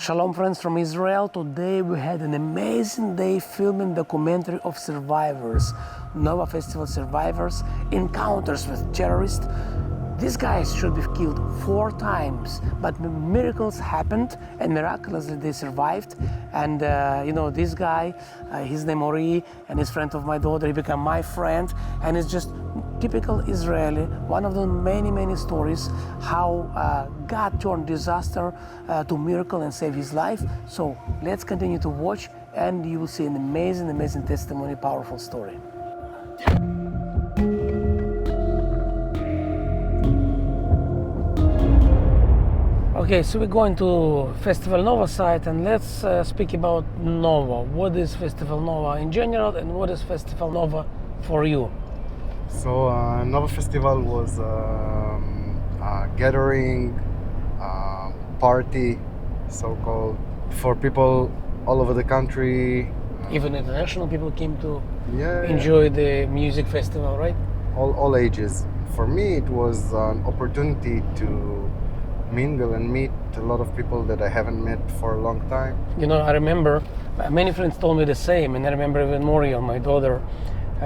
Shalom friends from Israel. Today we had an amazing day filming documentary of survivors, Nova Festival survivors, encounters with terrorists. These guys should be killed 4 times, but miracles happened and miraculously they survived. And this guy, his name Ori, and his friend of my daughter, he became my friend, and it's just typical Israeli, one of the many stories how God turned disaster to miracle and saved his life. So let's continue to watch, and you will see an amazing testimony, powerful story. Okay, so we're going to Festival Nova site, and let's speak about Nova. What is Festival Nova in general, and what is Festival Nova for you? So Nova Festival was a gathering, party, so-called, for people all over the country. Even international people came to enjoy the music festival, right? All ages. For me, it was an opportunity to mingle and meet a lot of people that I haven't met for a long time. I remember many friends told me the same, and I remember even Moriel, my daughter,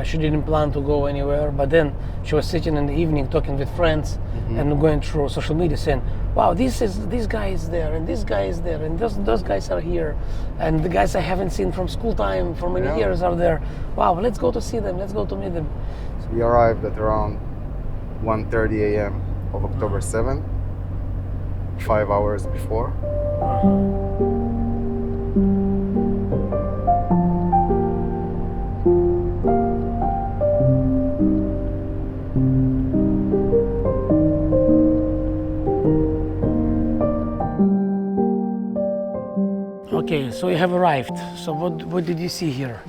she didn't plan to go anywhere, but then she was sitting in the evening talking with friends and going through social media saying, wow, this guy is there, and this guy is there, and those guys are here, and the guys I haven't seen from school time for many years are there. Wow, let's go to see them, let's go to meet them. So we arrived at around 1:30 a.m. of October 7th, 5 hours before. Okay, so you have arrived. So what did you see here?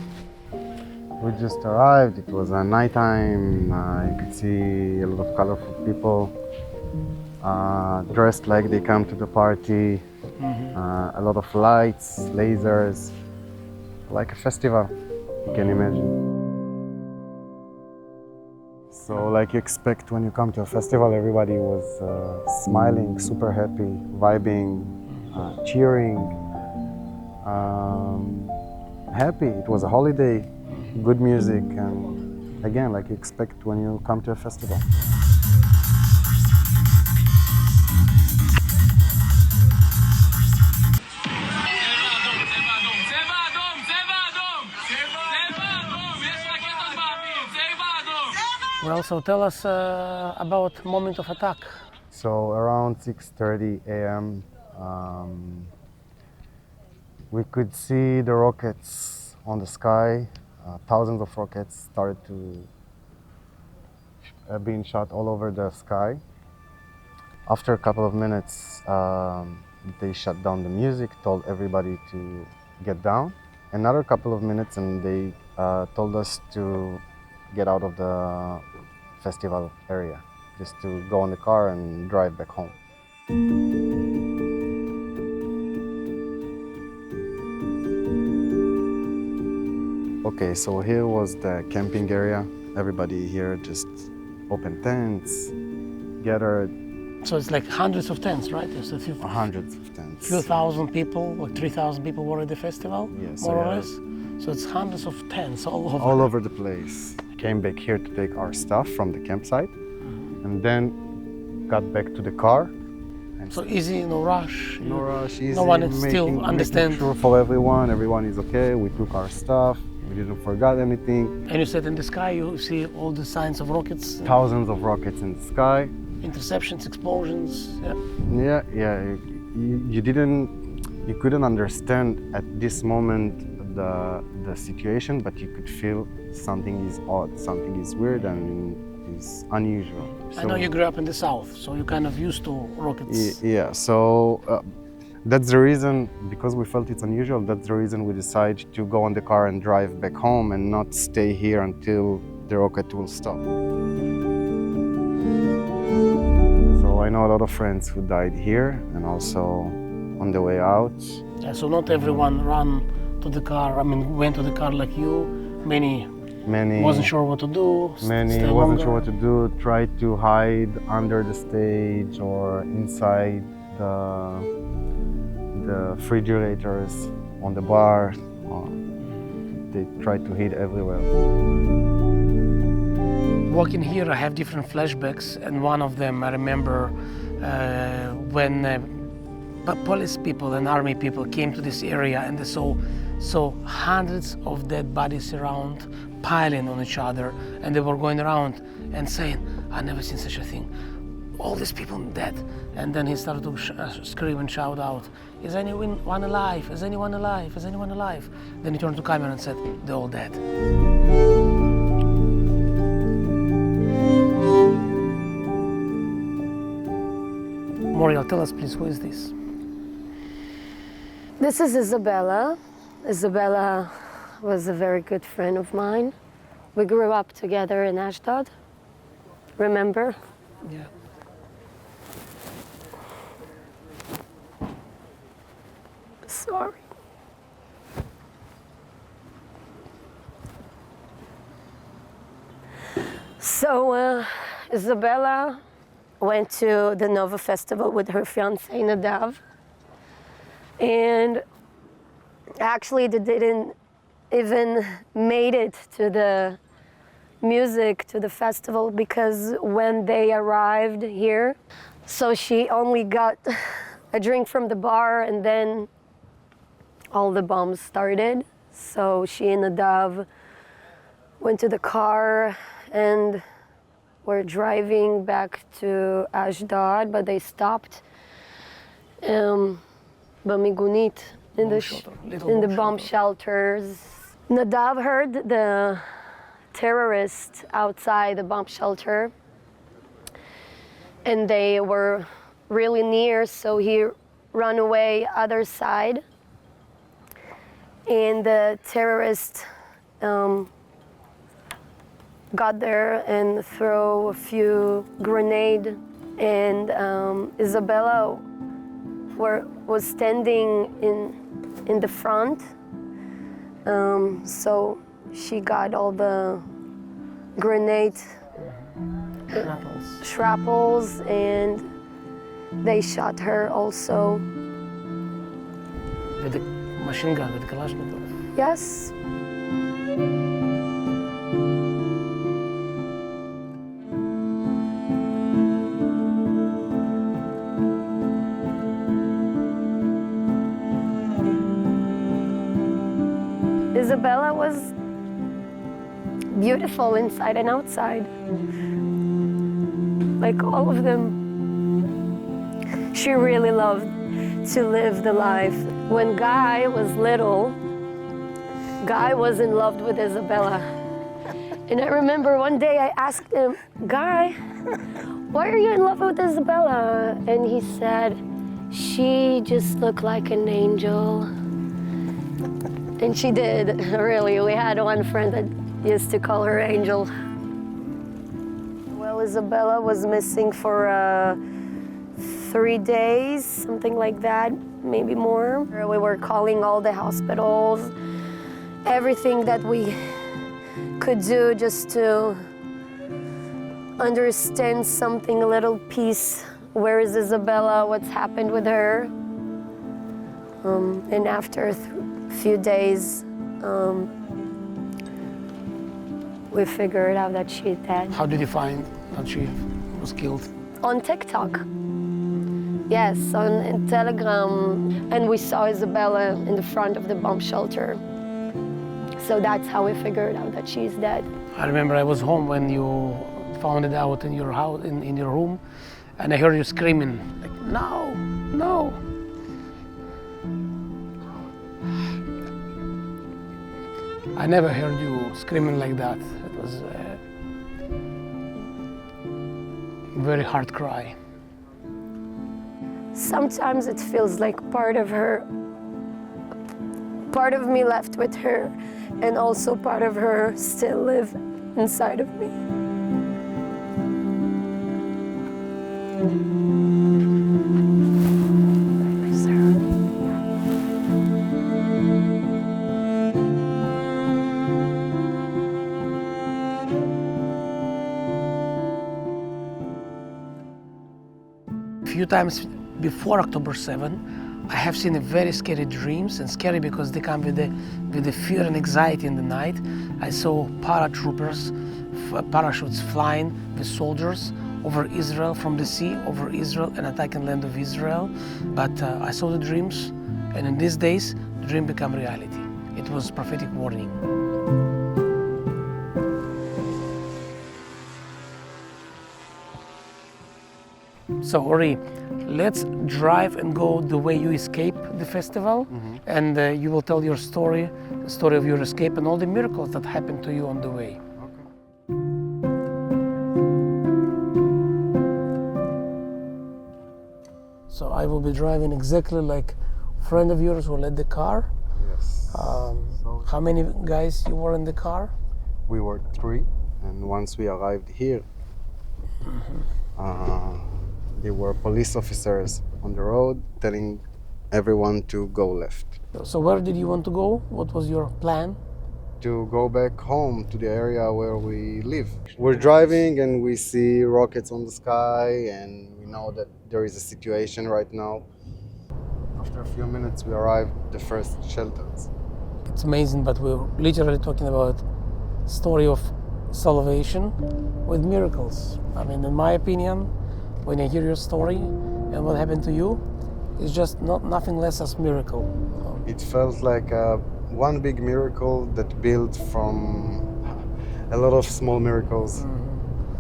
We just arrived. It was a nighttime. You could see a lot of colorful people dressed like they come to the party. A lot of lights, lasers, like a festival, you can imagine. So like you expect when you come to a festival, everybody was smiling, super happy, vibing, cheering, happy. It was a holiday, good music, and again, like you expect when you come to a festival. Well, so tell us about moment of attack. So around 6:30 a.m. We could see the rockets on the sky. Thousands of rockets started to being shot all over the sky. After a couple of minutes, they shut down the music, told everybody to get down. Another couple of minutes, and they told us to get out of the festival area, just to go in the car and drive back home. Okay, so here was the camping area. Everybody here just opened tents, gathered. So it's like hundreds of tents, right? So Hundreds of tents. Few thousand people, like 3,000 people were at the festival, Yes, more or less. So it's hundreds of tents all over. All over the place. Came back here to take our stuff from the campsite, and then got back to the car. And So easy, no rush. no rush, easy. No one is still understand. Making sure for everyone is okay. We took our stuff. We didn't forget anything. And you said in the sky you see all the signs of rockets, Thousands of rockets in the sky. interceptions, explosions. Yeah. You couldn't understand at this moment the situation, but you could feel something is odd, something is weird and is unusual. I know you grew up in the south, so you're kind of used to rockets. Yeah, so that's the reason, because we felt it's unusual, that's the reason we decided to go in the car and drive back home and not stay here until the rocket will stop. So I know a lot of friends who died here and also on the way out. Yeah, so not everyone ran to the car, went to the car like you. Many wasn't sure what to do. Many wasn't sure what to do, tried to hide under the stage or inside the refrigerators, on the bar. They tried to hit everywhere. Walking here, I have different flashbacks, and one of them I remember when police people and army people came to this area and they saw hundreds of dead bodies around, piling on each other, and they were going around and saying, "I've never seen such a thing. All these people dead." And then he started to scream and shout out, "Is anyone alive? Is anyone alive? Is anyone alive?" Then he turned to camera and said, "They're all dead." Moriel, tell us please, who is this? This is Isabella. Isabella was a very good friend of mine. We grew up together in Ashdod. Remember? Yeah. Sorry. So Isabella went to the Nova Festival with her fiancé Nadav, and actually they didn't even made it to the music, to the festival, because when they arrived here, so she only got a drink from the bar, and then all the bombs started. So she and Nadav went to the car and were driving back to Ashdod, but they stopped bamigunit, in the bomb shelters. Nadav heard the terrorists outside the bomb shelter, and they were really near, so he ran away other side, and the terrorists got there and threw a few grenades, and Isabella was standing in the front, so she got all the grenade shrapnels, and they shot her also. With the machine gun, with the Kalashnikov? Yes. Isabella was beautiful inside and outside, like all of them. She really loved to live the life. When Guy was little, Guy was in love with Isabella. And I remember one day I asked him, "Guy, why are you in love with Isabella?" And he said, "She just looked like an angel." And she did, really. We had one friend that used to call her Angel. Well, Isabella was missing for 3 days, something like that, maybe more. We were calling all the hospitals, everything that we could do just to understand something, a little piece. Where is Isabella? What's happened with her? And after a few days, we figured out that she's dead. How did you find that she was killed? On TikTok. Yes, on Telegram. And we saw Isabella in the front of the bomb shelter. So that's how we figured out that she's dead. I remember I was home when you found it out in your house, in your room, and I heard you screaming, like, "No, no." I never heard you screaming like that. It was a very hard cry. Sometimes it feels like part of me left with her, and also part of her still live inside of me. A few times before October 7, I have seen very scary dreams, and scary because they come with the fear and anxiety in the night. I saw paratroopers, parachutes flying with soldiers over Israel, from the sea over Israel and attacking land of Israel. But I saw the dreams, and in these days, the dream became reality. It was prophetic warning. So Ori, let's drive and go the way you escape the festival, and you will tell your story, the story of your escape and all the miracles that happened to you on the way. So I will be driving exactly like a friend of yours who led the car. Yes. How many guys you were in the car? We were 3, and once we arrived here, there were police officers on the road telling everyone to go left. So where did you want to go? What was your plan? To go back home to the area where we live. We're driving and we see rockets on the sky, and we know that there is a situation right now. After a few minutes, we arrived at the first shelters. It's amazing, but we're literally talking about story of salvation with miracles. I mean, in my opinion, when I hear your story and what happened to you, it's just nothing less as miracle. It felt like one big miracle that built from a lot of small miracles.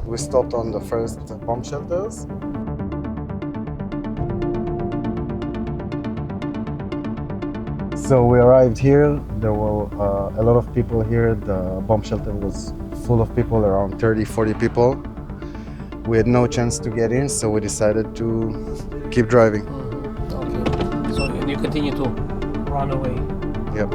We stopped on the first bomb shelters. So we arrived here. There were a lot of people here. The bomb shelter was full of people, around 30-40 people. We had no chance to get in, so we decided to keep driving. Okay. So and you continue to run away. Yep.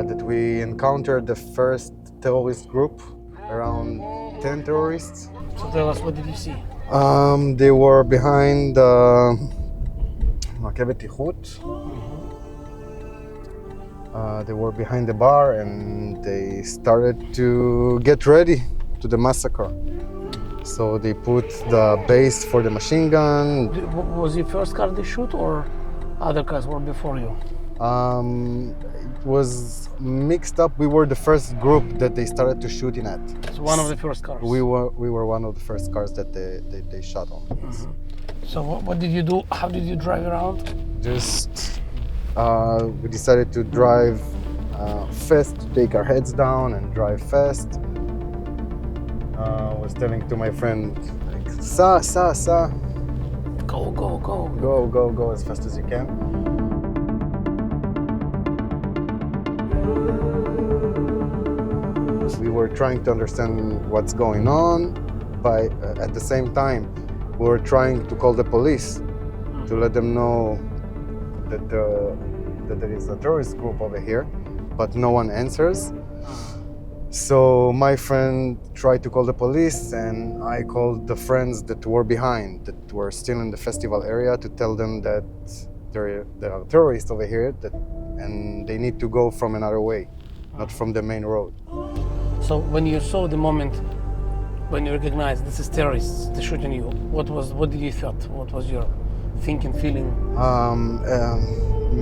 That we encountered the first terrorist group, around 10 terrorists. So tell us, what did you see? They were behind רכבת איכות. They were behind the bar and they started to get ready to the massacre. So they put the base for the machine gun. Was your first car they shoot, or other cars were before you? It was mixed up. We were the first group that they started to shooting at. It's one of the first cars. We were one of the first cars that they shot on. So what did you do? How did you drive around? Just we decided to drive fast, to take our heads down and drive fast. I was telling to my friend, like, sa. Go as fast as you can. We were trying to understand what's going on, but at the same time, we were trying to call the police to let them know that there is a terrorist group over here, but no one answers. So my friend tried to call the police, and I called the friends that were behind, that were still in the festival area, to tell them that there are terrorists over here, and they need to go from another way, not from the main road. So when you saw the moment when you recognized this is terrorists, they're shooting you, what did you thought? What was your thinking, feeling?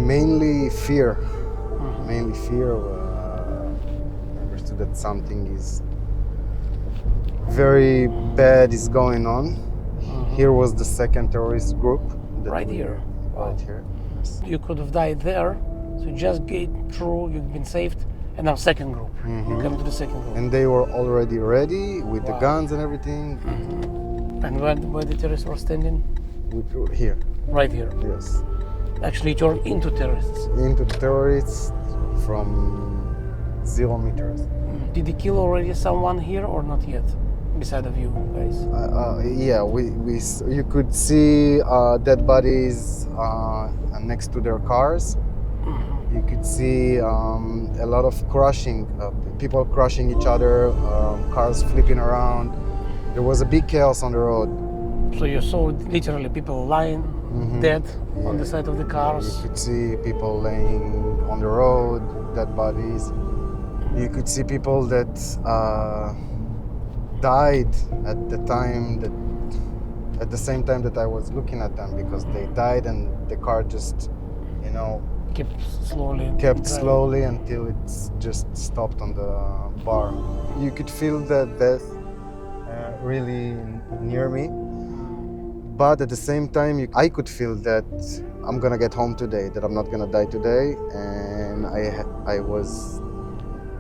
Mainly fear. Mainly fear. I understood that something is very bad is going on. Here was the second terrorist group. Right here. Right here. Yes. You could have died there, so you just get through, you've been saved, and now second group. You come to the second group. And they were already ready with the guns and everything. And where the terrorists were standing? Here. Right here. Yes. Actually turned into terrorists. Into terrorists from 0 meters. Did they kill already someone here or not yet? Beside of you guys? Yeah, you could see dead bodies next to their cars. You could see a lot of crushing, people crushing each other, cars flipping around. There was a big chaos on the road. So you saw literally people lying dead on the side of the cars. You could see people laying on the road, dead bodies. You could see people that died at the same time that I was looking at them, because they died and the car just, Kept slowly. kept driving. slowly until it's just stopped on the bar. You could feel the death really near me, but at the same time I could feel that I'm gonna get home today, that I'm not gonna die today, and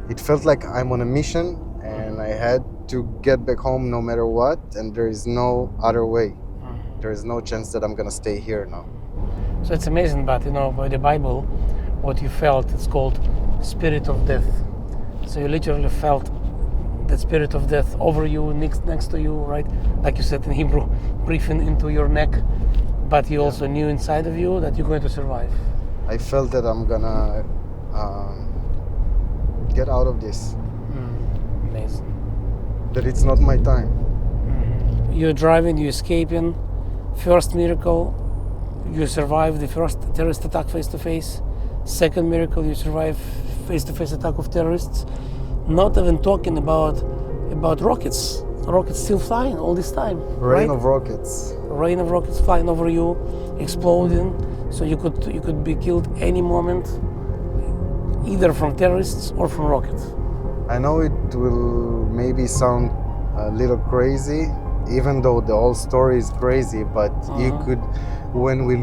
it felt like I'm on a mission and I had to get back home no matter what, and there is no other way. There is no chance that I'm gonna stay here now. So it's amazing, but by the Bible, what you felt, it's called spirit of death. So you literally felt the spirit of death over you, next to you, right? Like you said in Hebrew, breathing into your neck. But you also knew inside of you that you're going to survive. I felt that I'm gonna get out of this. Amazing. That it's not my time. You're driving, you're escaping. First miracle, you survive the first terrorist attack face to face. Second miracle, you survive face to face attack of terrorists. Not even talking about rockets. Rockets still flying all this time. Rain right? of rockets. Rain of rockets flying over you, exploding. So you could be killed any moment, either from terrorists or from rockets. I know it will maybe sound a little crazy, even though the whole story is crazy, but you could, when we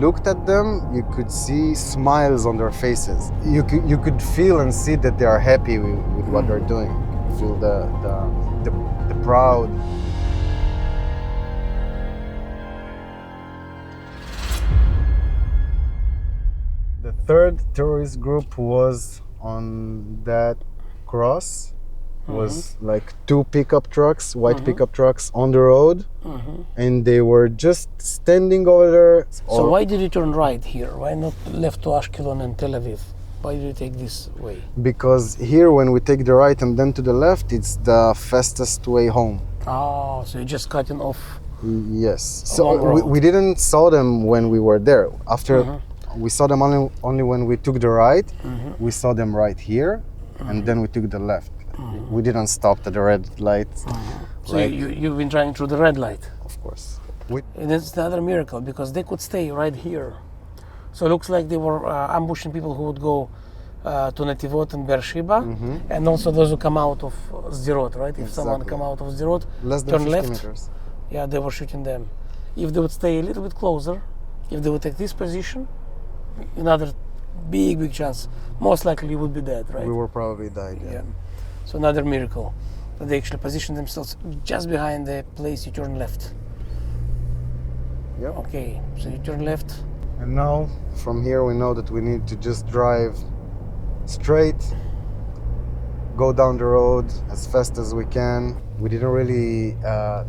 looked at them, you could see smiles on their faces. You could feel and see that they are happy with what they're doing. You could feel the proud. The third terrorist group was on that cross. Was like two pickup trucks, white pickup trucks on the road, and they were just standing over there. So why did you turn right here? Why not left to Ashkelon and Tel Aviv? Why did you take this way? Because here, when we take the right and then to the left, it's the fastest way home. Oh, so you're just cutting off. Yes. Long So road. we didn't saw them when we were there. After we saw them only when we took the right. We saw them right here, and then we took the left. We didn't stop at the red light. So right? you've been driving through the red light. Of course. And it's another miracle because they could stay right here. So it looks like they were ambushing people who would go to Netivot and Beersheba, and also those who come out of Sderot, right? If someone Exactly. come out of Sderot, Less than turn 50 left, meters. yeah, they were shooting them. If they would stay a little bit closer, if they would take this position, another big chance. Most likely you would be dead, right? We were probably died. Yeah. So another miracle that they actually positioned themselves just behind the place you turn left. Yep. Okay, so you turn left. And now, from here, we know that we need to just drive straight, go down the road as fast as we can. We didn't really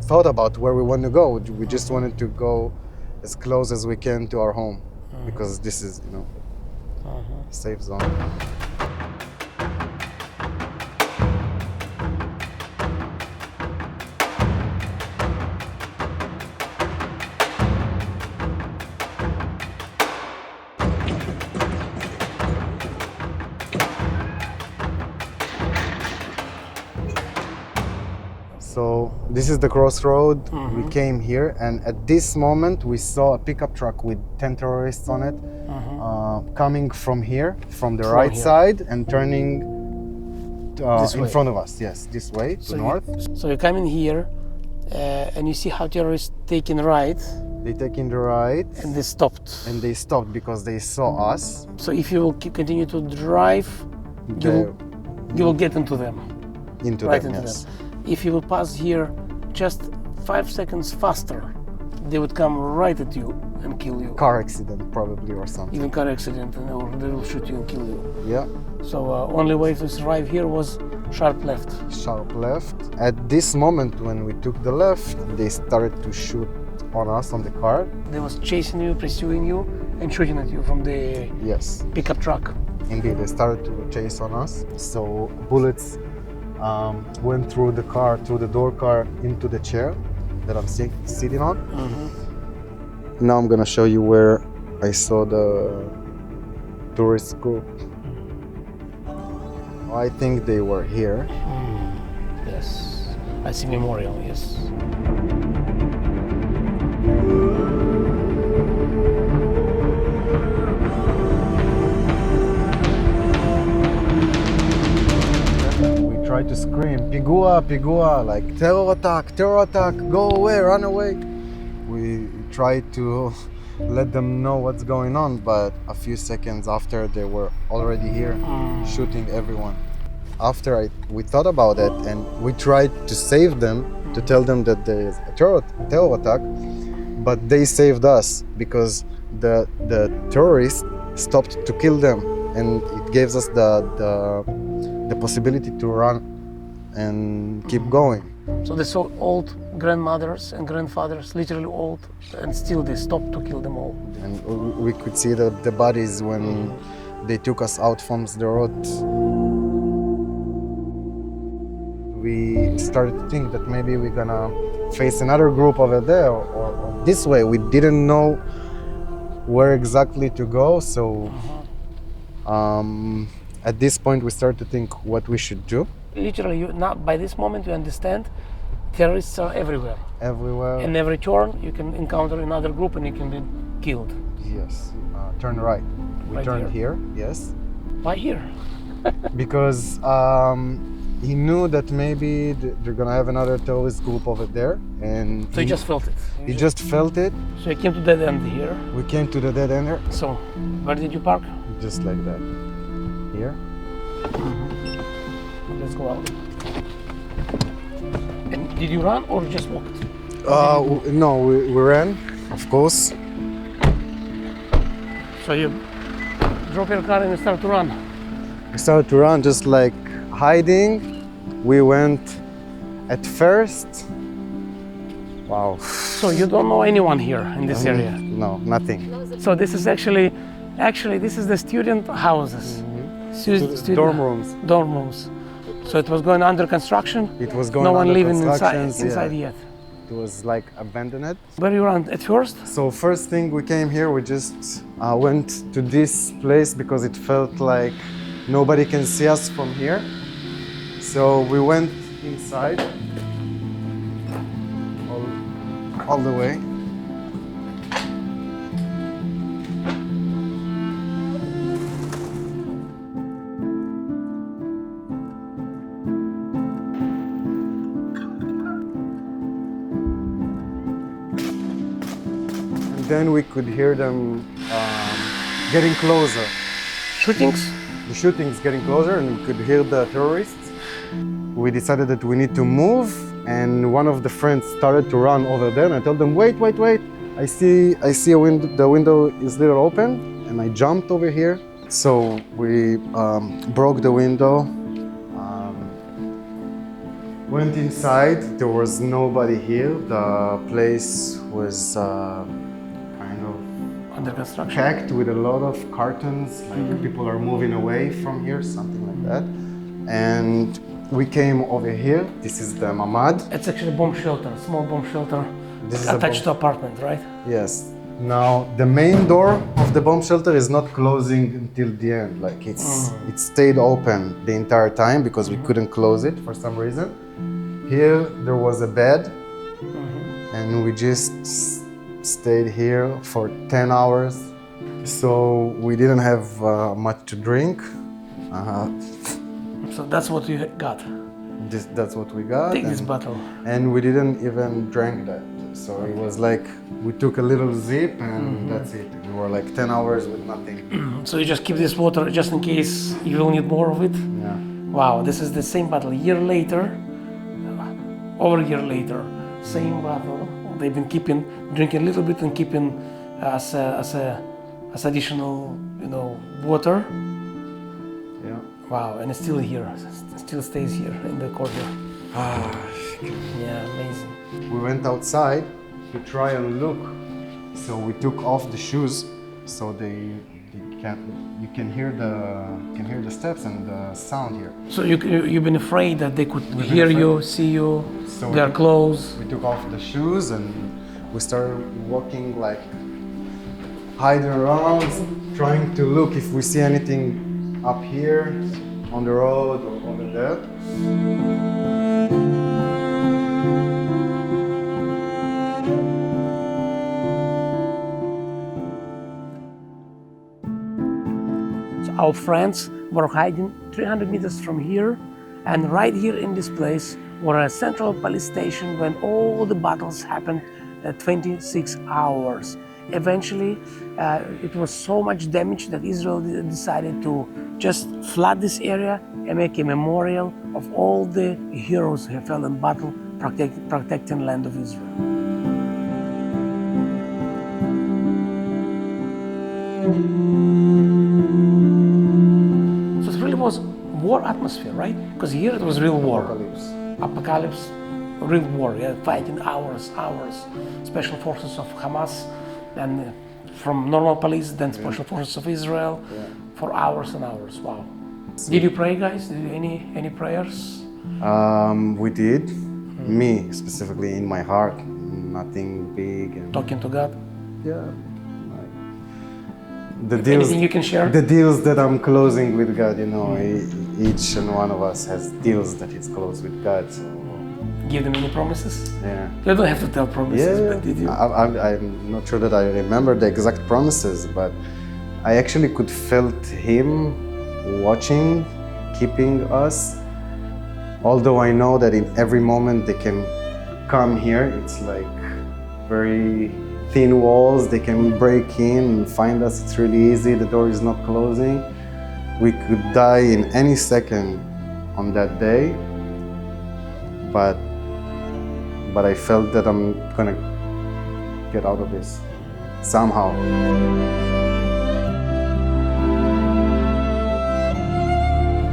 thought about where we want to go. We just wanted to go as close as we can to our home, because this is, safe zone. So this is the crossroad. We came here, and at this moment we saw a pickup truck with 10 terrorists on it, coming from here, from the right here. side, and turning in way. front of us. Yes, this way to north. So you come in here, and you see how terrorists taking right, They take in the right, and they stopped. and they stopped because they saw us. So if you will continue to drive, you will get into them, Into right them, into yes. them. If you will pass here just 5 seconds faster, they would come right at you and kill you. Car accident probably or something. Even car accident, or they will shoot you and kill you. Yeah, So only way to survive here was sharp left. sharp left. At this moment when we took the left, they started to shoot on us, on the car. They was chasing you, pursuing you, and shooting at you from the Yes, pickup truck. indeed, they started to chase on us. So bullets went through the car, through the door car, into the chair that I'm sitting on. Now I'm gonna show you where I saw the tourist group. I think they were here. Yes, I see memorial, yes. We tried to scream, "Pigua, pigua," like terror attack, go away, run away. We tried to let them know what's going on, but a few seconds after they were already here shooting everyone. After we thought about it and we tried to save them, to tell them that there is a terror attack, but they saved us because the terrorists stopped to kill them, and it gives us the possibility to run and keep going. So they saw old grandmothers and grandfathers, literally old, and still they stopped to kill them all. And we could see the bodies when they took us out from Sderot. We started to think that maybe we're gonna face another group over there or this way. We didn't know where exactly to go, so at this point we started to think what we should do. Literally, now by this moment you understand, terrorists are everywhere. Everywhere. In every turn, you can encounter another group and you can be killed. Yes. Turn right. We Right turned here. Yes. Why here? Because he knew that maybe they're gonna have another terrorist group over there, and So you just felt it. he just felt it. So you came to dead end here. We came to the dead end here, So where did you park? just like that. Here. Let's go out. And did you run or just walked? No, we ran, of course. So you drop your car and you start to run. We started to run, just like hiding. We went at first. Wow. So you don't know anyone here in this area. No, nothing. So this is actually this is the student houses. Student Dorm rooms. Dorm rooms. So it was going under construction. It was going No one under living constructions, inside yeah. yet. It was like abandoned. Where you ran at first? So first thing we came here, we just went to this place because it felt like nobody can see us from here. So we went inside all the way. Then we could hear them getting closer. Shootings? The shootings getting closer, and we could hear the terrorists. We decided that we need to move, and one of the friends started to run over there. And I told them, wait! I see a window. The window is little open, and I jumped over here. So we broke the window. Went inside. There was nobody here. The place was Under construction. packed with a lot of cartons, like people are moving away from here, something like that. And we came over here. This is the mamad. It's actually a bomb shelter, small bomb shelter This is a attached to apartment, right? Yes. Now the main door of the bomb shelter is not closing until the end. Like it stayed open the entire time because we couldn't close it for some reason. Here there was a bed, and we just stayed here for 10 hours. So we didn't have much to drink. So that's what you got. That's what we got. Take this bottle. And we didn't even drink that. So it was like we took a little sip and that's it. We were like 10 hours with nothing. So you just keep this water just in case you will need more of it? Yeah. Wow, this is the same bottle. A year later, over a year later, same bottle. They've been drinking a little bit and keeping as additional, water. Yeah. Wow, and it's still here. It still stays here in the corner. Yeah, amazing. We went outside to try and look. So we took off the shoes so you can hear the steps and the sound here. So you've been afraid that they could hear you, see you, So their clothes. We took off the shoes and we started walking, like hiding around, trying to look if we see anything up here. on the road or over there. So our friends were hiding 300 meters from here, and right here in this place were a central police station when all the battles happened 26 hours. Eventually, it was so much damage that Israel decided to just flood this area and make a memorial of all the heroes who fell in battle protecting land of Israel. So it really was war atmosphere, right? Because here it was real war. Apocalypse, real war, yeah, fighting hours. Special forces of Hamas, and from normal police, then special forces of Israel, for hours and hours. Wow. Did you pray, guys? Did you any prayers? We did. Me specifically, in my heart, nothing big. And Talking to God? yeah. The deals, Anything you can share? the deals that I'm closing with God, you know, each and one of us has deals that he's closed with God. So, Give them any promises? yeah. You don't have to tell promises, but did you? I'm not sure that I remember the exact promises, but I actually could felt him watching, keeping us. Although I know that in every moment they can come here, it's like very thin walls, they can break in and find us. It's really easy, the door is not closing. We could die in any second on that day, but I felt that I'm gonna get out of this somehow.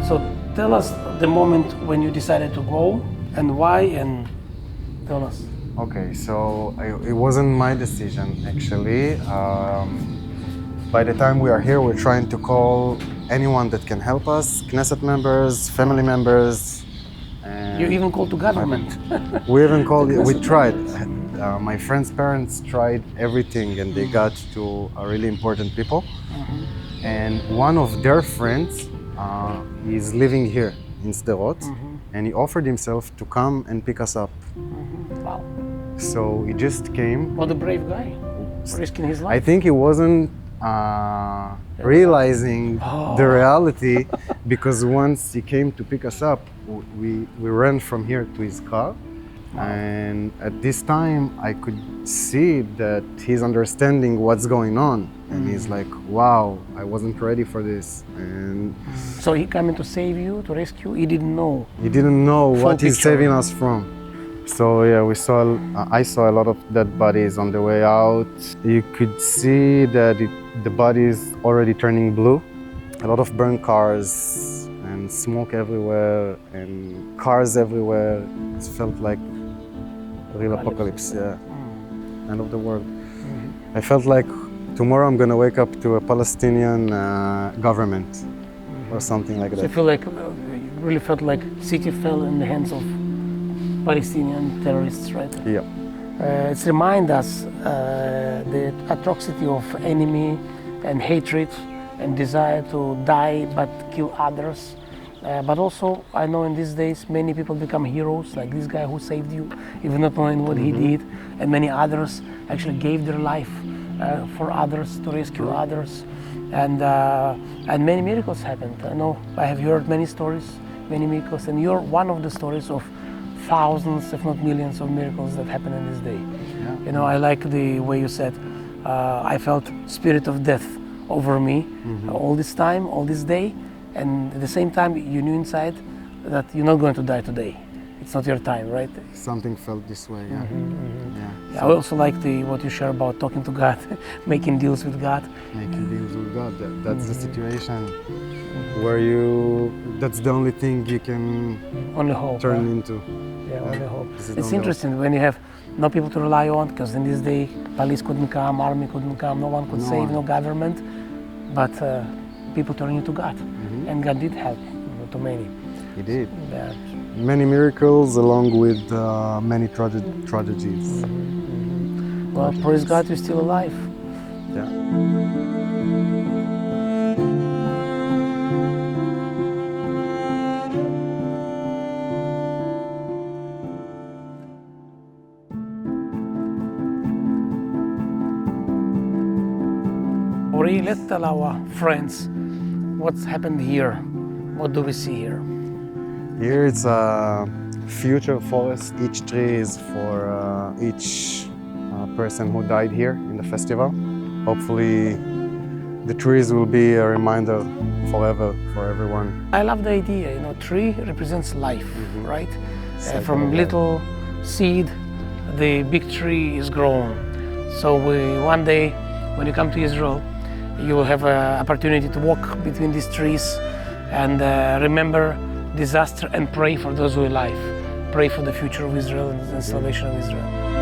So tell us the moment when you decided to go and why, and tell us. Okay, so it wasn't my decision actually. By the time we are here, we're trying to call anyone that can help us, Knesset members, family members. And You even called to government. we even called, we tried. My friend's parents tried everything and they got to really important people. And one of their friends is living here in Sderot, and he offered himself to come and pick us up. Wow. So he just came. What a brave guy, risking his I life. think he wasn't realizing the reality, because once he came to pick us up, we ran from here to his car. And at this time, I could see that he's understanding what's going on. And he's like, wow, I wasn't ready for this. And So he coming to save you, to rescue. He didn't know. he didn't know what he's picture. saving us from. So yeah, I saw a lot of dead bodies on the way out. You could see that the body is already turning blue. A lot of burned cars and smoke everywhere and cars everywhere. It felt like a real apocalypse, yeah. End of the world. I felt like tomorrow I'm gonna wake up to a Palestinian government or something like So you that. feel like, you really felt like city fell in the hands of Palestinian terrorists, right? Yeah. It reminds us the atrocity of enemy and hatred and desire to die but kill others. But also, I know in these days many people become heroes, like this guy who saved you, even not knowing what he did, and many others actually gave their life for others, to rescue others, and many miracles happened. I know I have heard many stories, many miracles, and you're one of the stories of thousands, if not millions, of miracles that happen in this day. Yeah. You know, I like the way you said, I felt spirit of death over me all this time, all this day, and at the same time you knew inside that you're not going to die today. It's not your time, right? Something felt this way, yeah. Yeah. I also like what you share about talking to God, making deals with God. Making deals with God. That's the situation where that's the only thing you can Only hope. turn into. Yeah, only hope. This is It's only interesting when you have no people to rely on, because in this day, police couldn't come, army couldn't come, no one could No save, one. no government, but people turning to God. And God did help to many. He did. Yeah. Many miracles along with many tragedies. Well, praise God, you're still alive. Yeah. Ari, let's tell our friends what's happened here. What do we see here? Here it's a future forest. Each tree is for each person who died here in the festival. Hopefully the trees will be a reminder forever for everyone. I love the idea, tree represents life, right? Cycle From of life. little seed, the big tree is grown. So one day, when you come to Israel, you will have an opportunity to walk between these trees and remember disaster and pray for those who are alive. Pray for the future of Israel and the salvation of Israel.